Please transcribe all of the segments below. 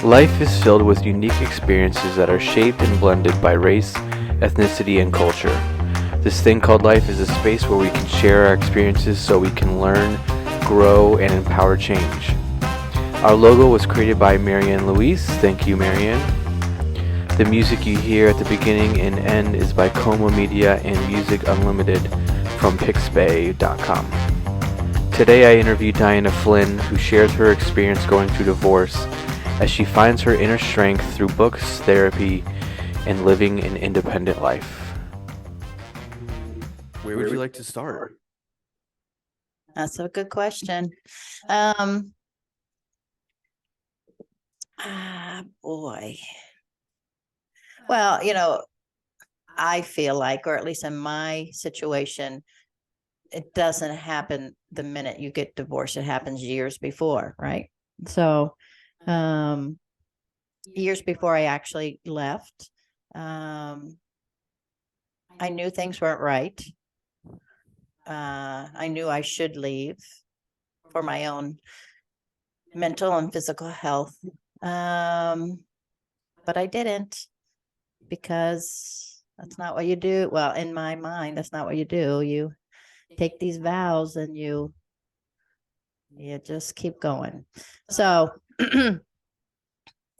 Life is filled with unique experiences that are shaped and blended by race, ethnicity, and culture. This thing called life is a space where we can share our experiences so we can learn, grow, and empower change. Our logo was created by Marianne Luis. Thank you, Marianne. The music you hear at the beginning and end is by Coma Media and Music Unlimited from Pixbay.com. Today I interviewed Dianna Flynn, who shares her experience going through divorce as she finds her inner strength through books, therapy, and living an independent life. Where would you like to start? That's a good question. Boy. Well, I feel like, or at least in my situation, it doesn't happen the minute you get divorced. It happens years before, right? So, years before I actually left, I knew things weren't right. I knew I should leave for my own mental and physical health. But I didn't, because that's not what you do. Well, in my mind, that's not what you do. You take these vows and you just keep going. So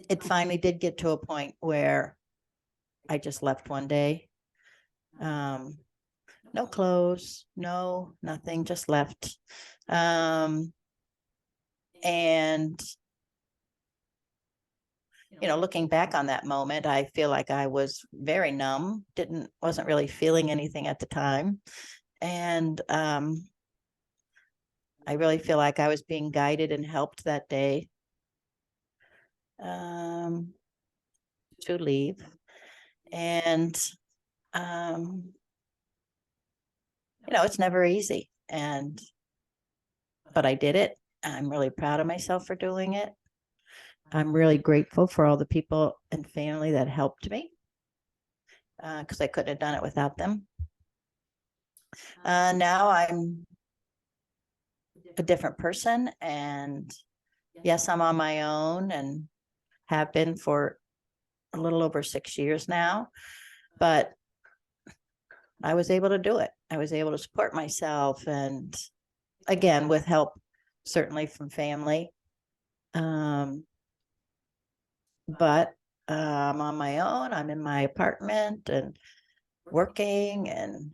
it finally did get to a point where I just left one day. No clothes, no nothing, just left. And looking back on that moment, I feel like I was very numb, wasn't really feeling anything at the time. And I really feel like I was being guided and helped that day to leave. And it's never easy. But I did it. I'm really proud of myself for doing it. I'm really grateful for all the people and family that helped me, because I couldn't have done it without them. Now I'm a different person, and yes, I'm on my own and have been for a little over 6 years now, but I was able to do it. I was able to support myself, and again, with help certainly from family. But I'm on my own. I'm in my apartment and working, and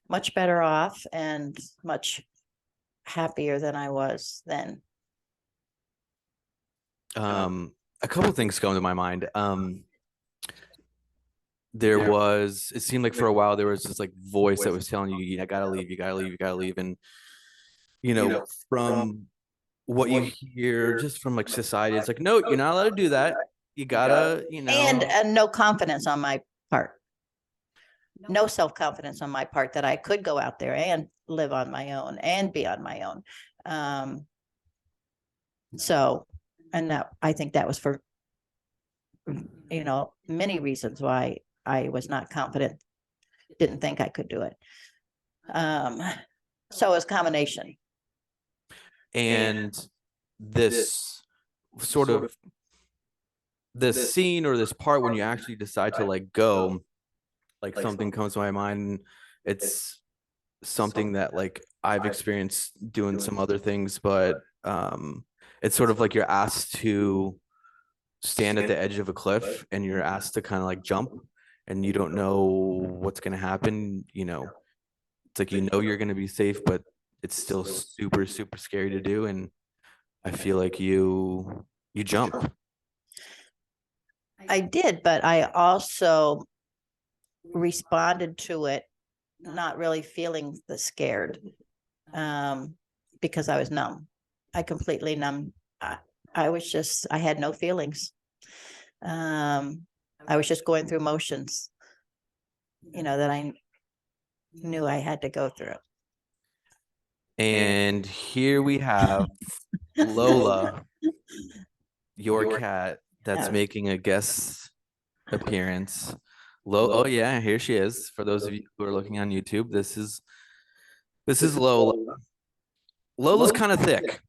much better off and much happier than I was then. A couple of things come to my mind. It seemed like for a while there was this like voice that was telling you, gotta leave, you gotta leave, you gotta leave. And, from what you hear just from like society, it's like, no, you're not allowed to do that. You gotta, And no confidence on my part. No self-confidence on my part that I could go out there and live on my own and be on my own. I think that was for, many reasons why I was not confident, didn't think I could do it. So it was a combination. And this sort of this scene or this part when you actually decide to like go, like something comes to my mind. It's something that like I've experienced doing some other things, but it's sort of like you're asked to stand at the edge of a cliff and you're asked to kind of like jump, and you don't know what's going to happen. It's like, you're going to be safe, but it's still super, super scary to do. And I feel like you jump. I did, but I also responded to it not really feeling the scared, because I was numb. I completely numb. I had no feelings. I was just going through motions, that I knew I had to go through. And here we have Lola, your cat, that's making a guest appearance. Oh yeah, here she is. For those of you who are looking on YouTube, this is Lola. Lola's kind of thick.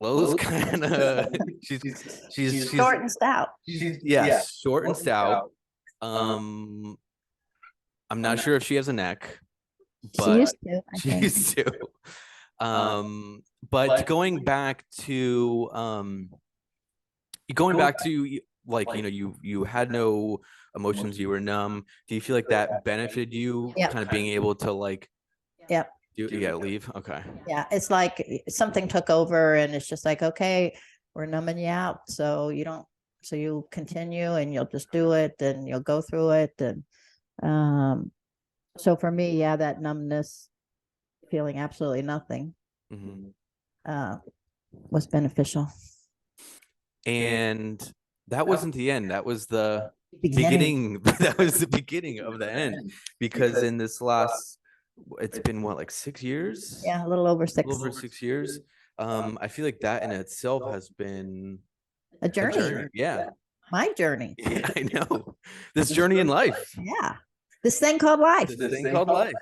Lowe's kind of she's she's Short and stout. yes, short and stout. Um, I'm not sure if she has a neck, She but used to, I she think. used to. But going back to like, you had no emotions, you were numb. Do you feel like that benefited you, Yep. kind of being able to like Yep. leave? Okay. Yeah. It's like something took over and it's just like, okay, we're numbing you out. So you continue and you'll just do it and you'll go through it. And so for me, yeah, that numbness, feeling absolutely nothing, Mhm. uh, was beneficial. And that wasn't the end. That was the Beginning. beginning. That was the beginning of the end. Because in this last, it's been what, like 6 years? Yeah, a little over A six. little over 6 years. I feel like that in itself has been A a journey. journey. Yeah. My journey. Yeah, I know. This journey in life. Yeah. This thing called life. This thing called life.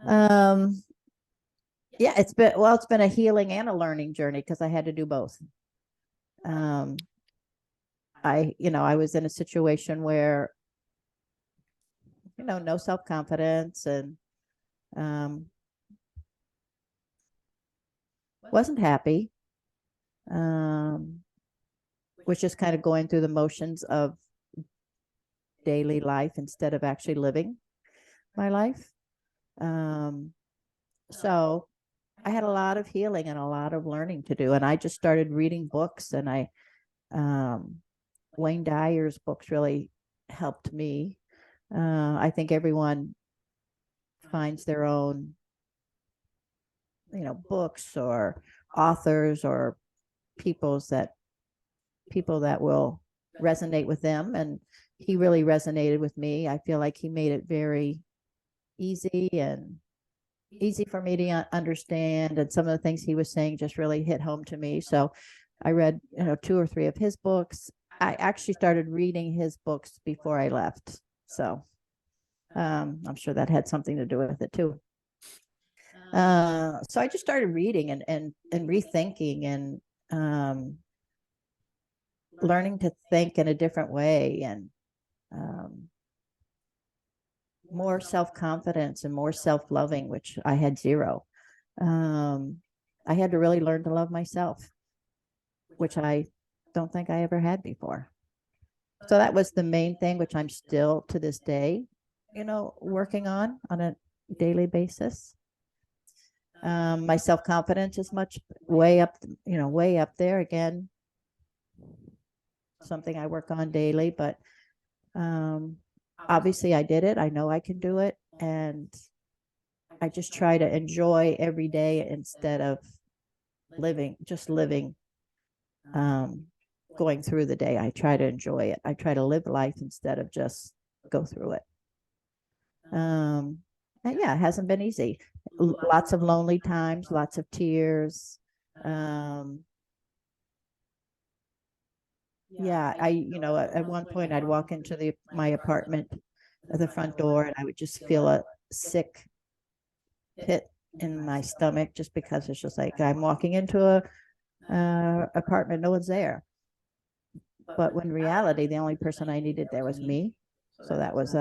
Um, yeah, it's been a healing and a learning journey because I had to do both. Um, I was in a situation where, no self-confidence and um wasn't happy. Um, was just kind of going through the motions of daily life instead of actually living my life. So I had a lot of healing and a lot of learning to do. And I just started reading books and Wayne Dyer's books really helped me. I think everyone finds their own, books or authors or people that will resonate with them. And he really resonated with me. I feel like he made it very easy for me to understand. And some of the things he was saying just really hit home to me. So I read, 2 or 3 of his books. I actually started reading his books before I left. So I'm sure that had something to do with it too. So I just started reading and rethinking and learning to think in a different way and more self-confidence and more self-loving, which I had zero. I had to really learn to love myself, which I don't think I ever had before. So that was the main thing, which I'm still to this day, working on a daily basis. My self-confidence is way up there again, something I work on daily, but obviously I did it. I know I can do it. And I just try to enjoy every day instead of living, going through the day. I try to enjoy it. I try to live life instead of just go through it. And yeah, it hasn't been easy. Lots of lonely times, lots of tears. Yeah, at one point I'd walk into my apartment at the front door and I would just feel a sick pit in my stomach just because it's just like I'm walking into a apartment, no one's there. But when reality, the only person I needed there was me. So that was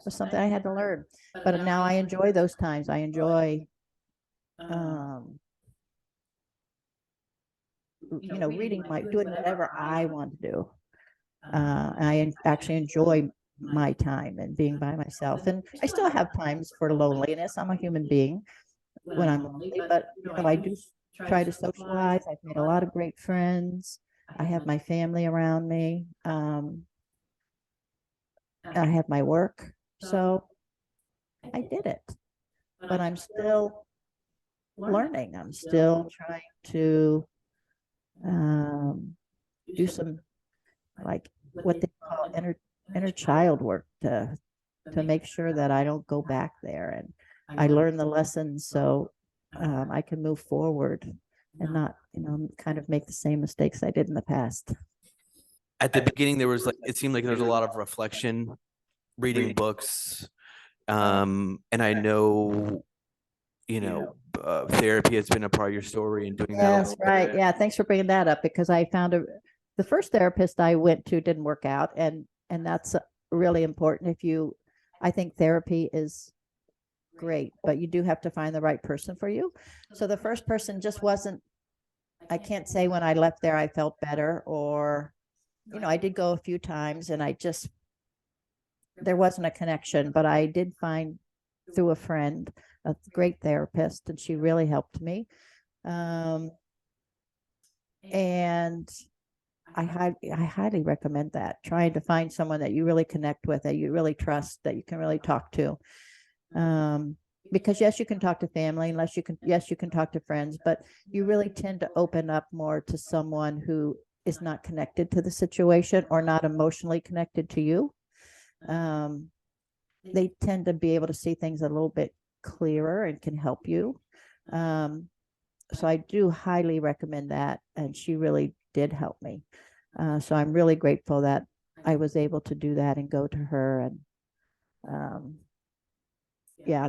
something I had to learn. But now I enjoy those times. I enjoy reading, doing whatever I want to do. I actually enjoy my time and being by myself. And I still have times for loneliness. I'm a human being when I'm lonely, but I do try to socialize. I've made a lot of great friends. I have my family around me. I have my work. So I did it, but I'm still learning. I'm still trying to do some, like, what they call inner child work to make sure that I don't go back there and I learn the lessons so I can move forward and not, kind of make the same mistakes I did in the past. At the beginning, it seemed like there was a lot of reflection, reading books. And I know, therapy has been a part of your story and doing that a Yes, little right. bit. Yeah, thanks for bringing that up because I found the first therapist I went to didn't work out, and that's really important. I think therapy is great, but you do have to find the right person for you. So the first person just wasn't. I can't say when I left there I felt better, or I did go a few times, and there wasn't a connection, but I did find through a friend a great therapist, and she really helped me. Um, and I highly recommend that. Trying to find someone that you really connect with, that you really trust, that you can really talk to. Because yes, you can talk to family, yes, you can talk to friends, but you really tend to open up more to someone who is not connected to the situation or not emotionally connected to you. They tend to be able to see things a little bit clearer and can help you. So I do highly recommend that, and she really did help me. So I'm really grateful that I was able to do that and go to her. And yeah,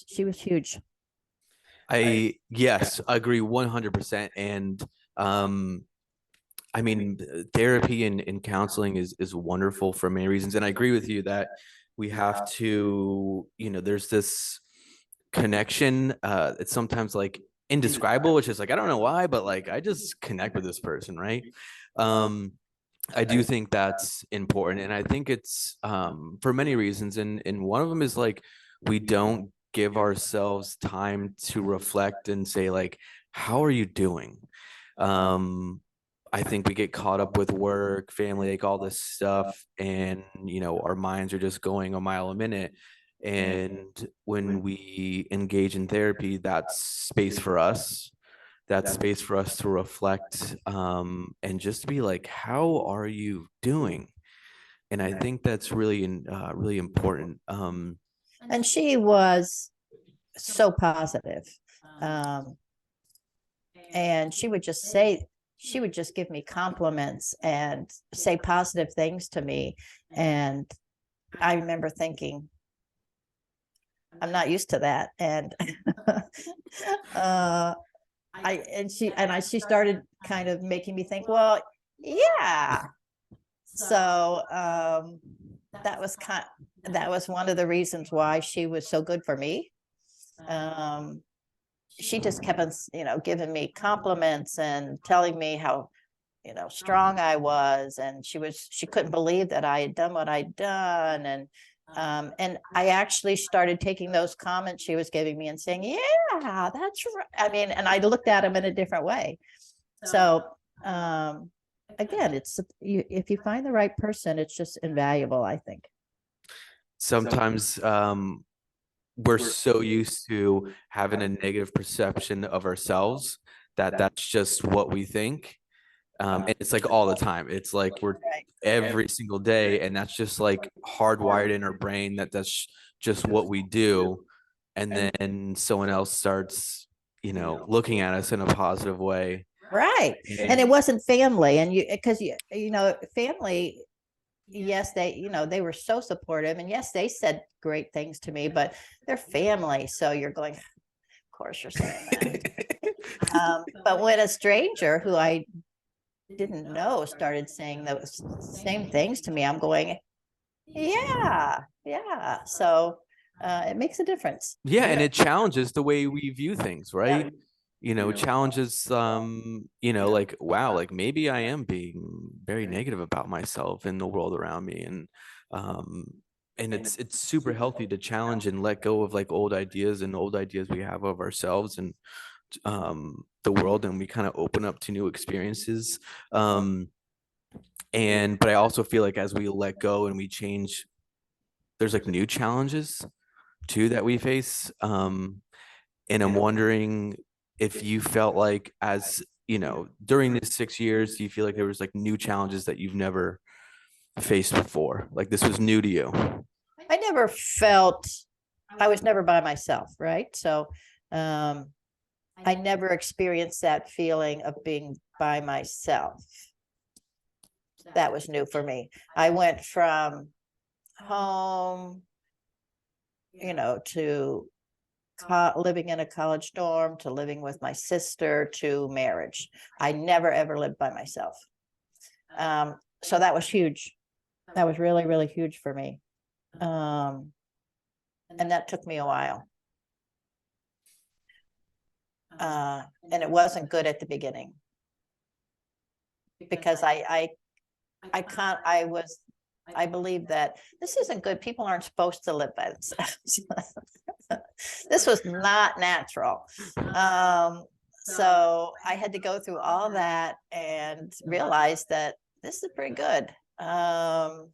she was huge. Yes, I agree 100%. And I mean, therapy and counseling is wonderful for many reasons. And I agree with you that we have to, there's this connection. It's sometimes like indescribable, which is like, I don't know why, but like I just connect with this person, right? I do think that's important. And I think it's for many reasons. And one of them is like we don't give ourselves time to reflect and say, like, how are you doing? I think we get caught up with work, family, like all this stuff, and our minds are just going a mile a minute. And when we engage in therapy, that's space for us. That's space for us to reflect, and just be like, how are you doing? And I think that's really important. And she was so positive. Um, and she would just give me compliments and say positive things to me. And I remember thinking, I'm not used to that. And she started kind of making me think, well, yeah. So that was one of the reasons why she was so good for me. She just kept on, giving me compliments and telling me how, strong I was. And she couldn't believe that I had done what I'd done. And I actually started taking those comments she was giving me and saying, yeah, that's right. I mean, and I looked at them in a different way. So, again, if you find the right person, it's just invaluable, I think. Sometimes we're so used to having a negative perception of ourselves that that's just what we think. And it's like all the time. It's like we're Right. every single day, and that's just like hardwired in our brain that that's just what we do. And then someone else starts, looking at us in a positive way. Right. And it wasn't family. And family, yes, they were so supportive, and yes, they said great things to me, but they're family. So you're going, of course you're saying that. But when a stranger who I didn't know started saying those same things to me, I'm going, yeah, yeah. So it makes a difference. Yeah, and it challenges the way we view things, right? Challenges like, wow, like maybe I am being very negative about myself and the world around me. And it's super healthy to challenge and let go of like old ideas and old ideas we have of ourselves and the world, and we kind of open up to new experiences. But I also feel like as we let go and we change, there's like new challenges too that we face. And I'm wondering if you felt like, as during these 6 years, do you feel like there was like new challenges that you've never faced before? Like this was new to you? I never felt I was never by myself, right? So I never experienced that feeling of being by myself. That was new for me. I went from home, to living in a college dorm to living with my sister to marriage. I never ever lived by myself. So that was huge. That was really, really huge for me. And that took me a while. And it wasn't good at the beginning because I believe that this isn't good. People aren't supposed to live by themselves. This was not natural. So I had to go through all that and realize that this is pretty good. No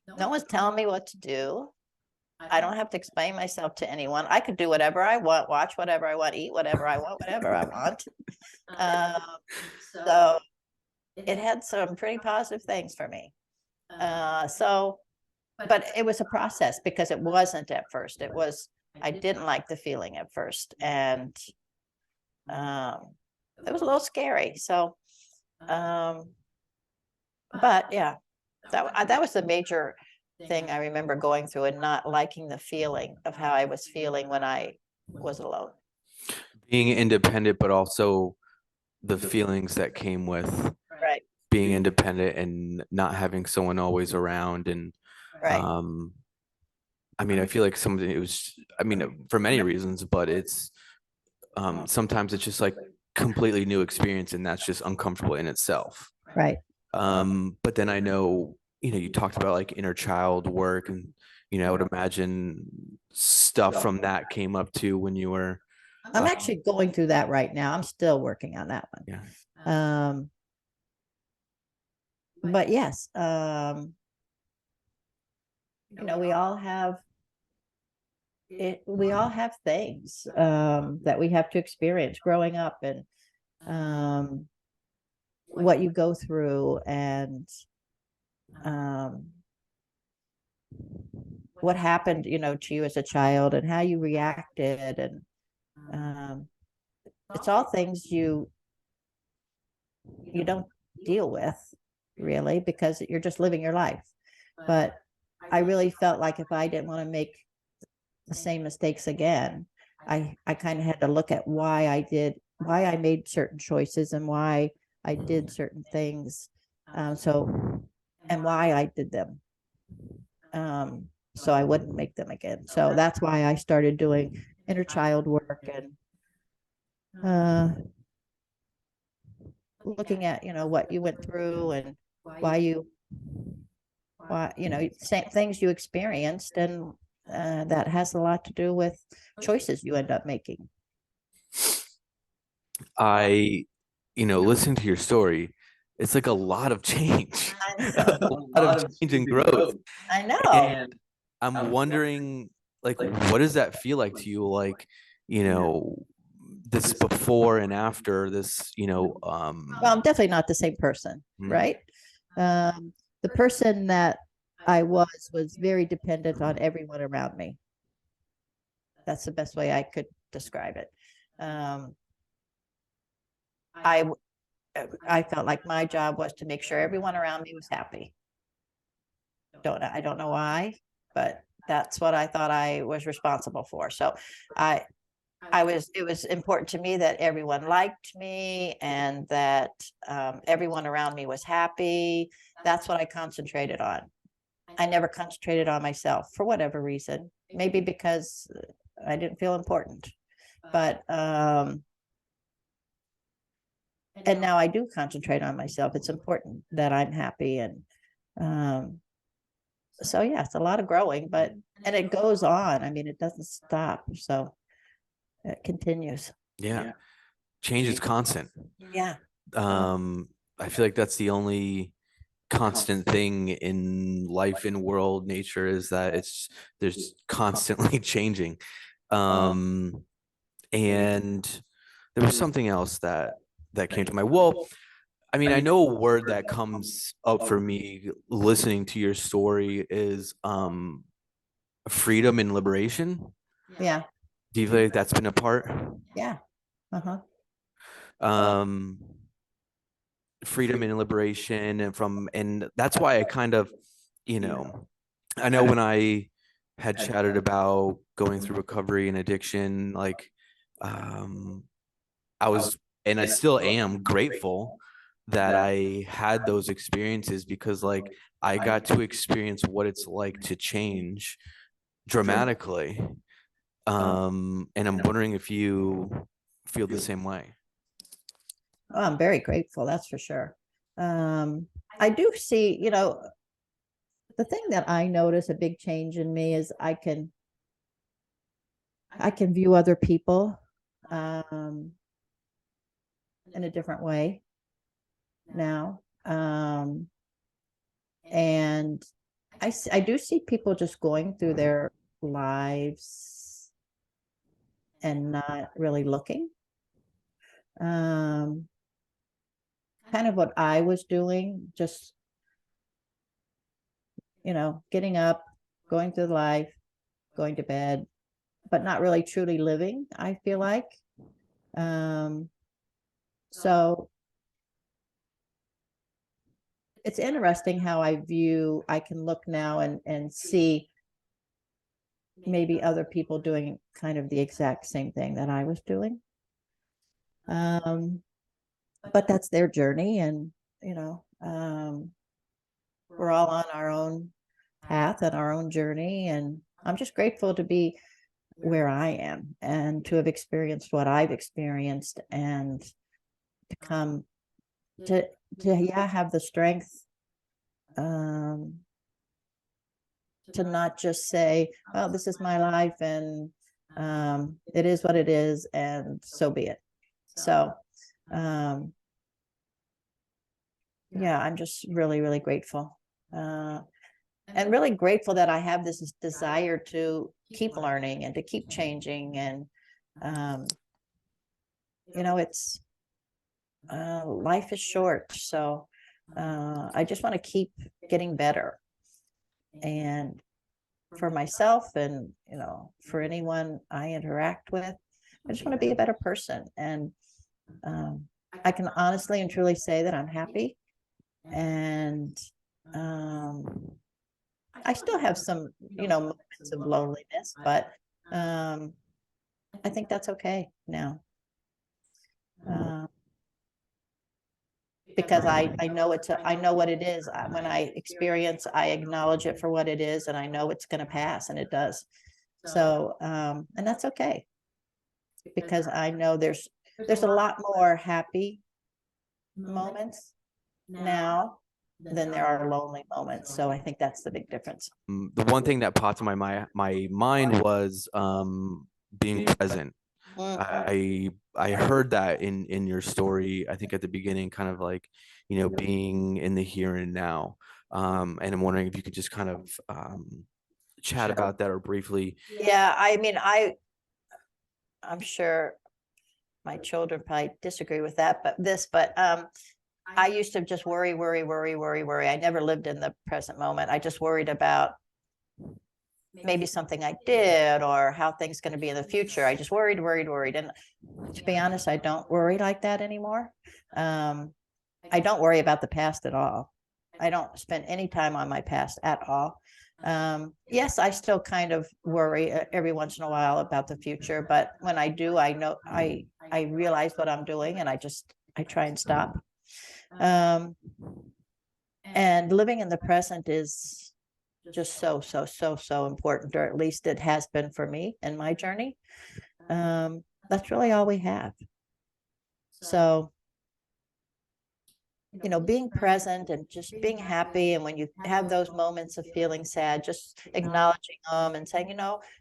one's telling me what to do. I don't have to explain myself to anyone. I could do whatever I want, watch whatever I want, eat whatever I want, whatever I want. So it had some pretty positive things for me. But it was a process because it wasn't at first. I didn't like the feeling at first. And it was a little scary. So, but yeah, that was the major thing I remember going through and not liking the feeling of how I was feeling when I was alone. Being independent, but also the feelings that came with Right. being independent and not having someone always around. And Right. I mean, I feel like it was, I mean, for many reasons, but it's sometimes it's just like completely new experience, and that's just uncomfortable in itself. Right. But then I know, you talked about like inner child work, and I would imagine stuff from that came up too when you were. I'm actually going through that right now. I'm still working on that one. Yeah. But yes, we all have things that we have to experience growing up, and what you go through, and what happened, to you as a child, and how you reacted, and it's all things you don't deal with really because you're just living your life. But I really felt like if I didn't want to make the same mistakes again, I kind of had to look at why I made certain choices and why I did certain things. And why I did them. So I wouldn't make them again. So that's why I started doing inner child work and looking at, what you went through and why same things you experienced, and that has a lot to do with choices you end up making. Listening to your story, it's like a lot of change, a lot of change and growth. I know. And I'm wondering, like, what does that feel like to you? Like, this before and after this, well, I'm definitely not the same person, right? The person that I was very dependent on everyone around me. That's the best way I could describe it. I felt like my job was to make sure everyone around me was happy. I don't know why, but that's what I thought I was responsible for. So it was important to me that everyone liked me and that everyone around me was happy. That's what I concentrated on. I never concentrated on myself for whatever reason, maybe because I didn't feel important, but and now I do concentrate on myself. It's important that I'm happy. And so yeah, it's a lot of growing, and it goes on. I mean, it doesn't stop. So it continues. Yeah. Change is constant. Yeah. I feel like that's the only constant thing in life, in world, nature, is that there's constantly changing. And there was something else that came to mind. Well, I mean, I know a word that comes up for me listening to your story is freedom and liberation. Yeah. Do you feel like that's been a part? Yeah. Freedom and liberation, and that's why I kind of, I know when I had chatted about going through recovery and addiction. Like, um, I was, and I still am grateful that I had those experiences because, like, I got to experience what it's like to change dramatically. And I'm wondering if you feel the same way. Oh, I'm very grateful, that's for sure. I do see, the thing that I notice a big change in me is I can view other people in a different way now. And I do see people just going through their lives and not really looking. Um, Kind of what I was doing, just, getting up, going through life, going to bed, but not really truly living, I feel like. Um, so it's interesting how I can look now and see maybe other people doing kind of the exact same thing that I was doing. But that's their journey, and we're all on our own path and our own journey. And I'm just grateful to be where I am and to have experienced what I've experienced, and to come to yeah, have the strength um, to not just say, "Well, this is my life, and it is what it is, and so be it." So, um, yeah, I'm just really, really grateful. And really grateful that I have this desire to keep learning and to keep changing. And, um, it's life is short. So I just want to keep getting better. And for myself and, for anyone I interact with, I just want to be a better person. And I can honestly and truly say that I'm happy. And I still have some, moments of loneliness, but I think that's okay now. Uh, because I know I know what it is. When I experience, I acknowledge it for what it is, and I know it's going to pass, and it does. So, and that's okay, because I know there's a lot more happy moments now than there are lonely moments. So I think that's the big difference. The one thing that popped in my mind was being present. Mm. I heard that in your story, I think at the beginning, kind of like, being in the here and now. And I'm wondering if you could just kind of chat about that or briefly. Yeah, I mean, I'm sure my children probably disagree with that, but I used to just worry, worry, worry, worry, worry. I never lived in the present moment. I just worried about maybe something I did or how things going to be in the future. I just worried, worried, worried. And to be honest, I don't worry like that anymore. I don't worry about the past at all. I don't spend any time on my past at all. Yes, I still kind of worry every once in a while about the future, but when I do, I know I realize what I'm doing, and I try and stop. Um, and living in the present is just so important, or at least it has been for me in my journey. That's really all we have. So, being present and just being happy. And when you have those moments of feeling sad, just acknowledging them and saying,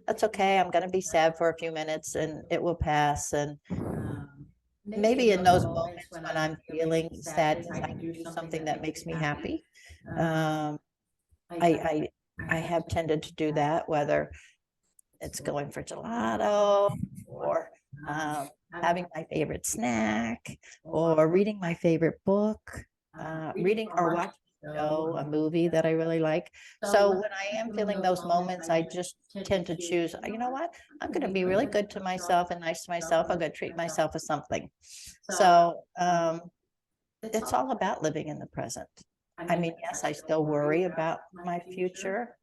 that's okay. I'm going to be sad for a few minutes and it will pass. And maybe in those moments when I'm feeling sadness, I can do something that makes me happy. Um, I, I have tended to do that, whether it's going for gelato, or having my favorite snack, or reading my favorite book, reading or watching a movie that I really like. So when I am feeling those moments, I just tend to choose, you know what, I'm going to be really good to myself and nice to myself. I'm going to treat myself as something. So it's all about living in the present. I mean, yes, I still worry about my future,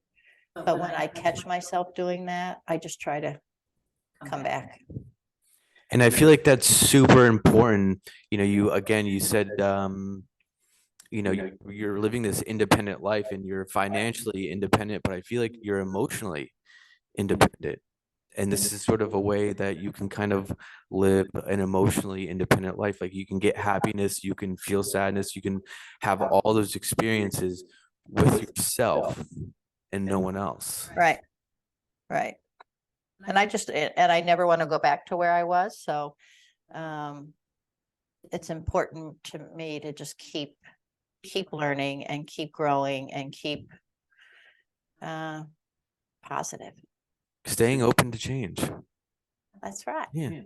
But when I catch myself doing that, I just try to come back. And I feel like that's super important. You said, you're living this independent life and you're financially independent, but I feel like you're emotionally independent. And this is sort of a way that you can kind of live an emotionally independent life. Like you can get happiness, you can feel sadness, you can have all those experiences with yourself and no one else. Right. Right. And I never want to go back to where I was. So it's important to me to just keep learning and keep growing and keep positive. Staying open to change. That's right. Yeah.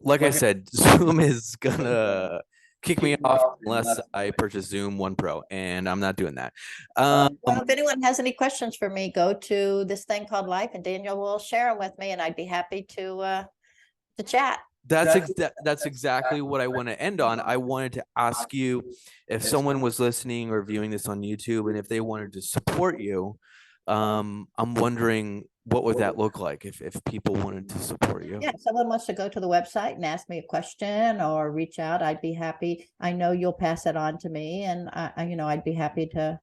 Like I said, Zoom is gonna kick me off unless I purchase Zoom 1 Pro, and I'm not doing that. Well, if anyone has any questions for me, go to this thing called life, and Daniel will share them with me, and I'd be happy to chat. That's exactly what I want to end on. I wanted to ask you if someone was listening or viewing this on YouTube, and if they wanted to support you. I'm wondering what would that look like if people wanted to support you? Yeah, if someone wants to go to the website and ask me a question or reach out, I'd be happy. I know you'll pass it on to me, and I'd be happy to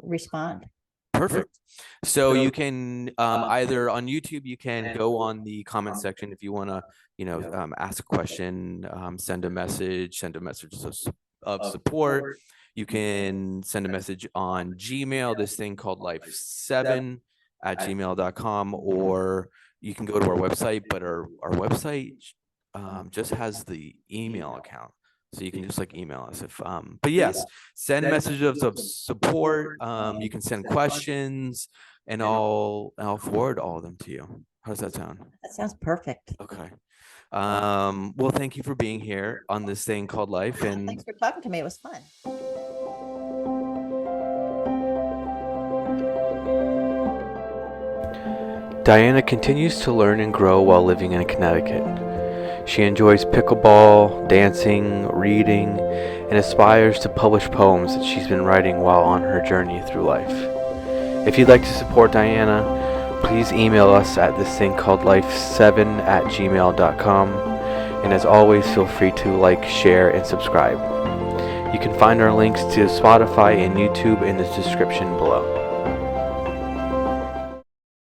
respond. Perfect. So you can either on YouTube, you can go on the comment section if you want to, ask a question, send a message of support. You can send a message on Gmail, this thing called life7@gmail.com, or you can go to our website, but our website just has the email account. So you can just email us but yes, send messages of support. You can send questions and I'll forward all of them to you. How does that sound? That sounds perfect. Okay. Well, thank you for being here on this thing called life, and thanks for talking to me. It was fun. Dianna continues to learn and grow while living in Connecticut. She enjoys pickleball, dancing, reading, and aspires to publish poems that she's been writing while on her journey through life. If you'd like to support Dianna, please email us at thisthingcalledlife7@gmail.com, and as always, feel free to like, share, and subscribe. You can find our links to Spotify and YouTube in the description below.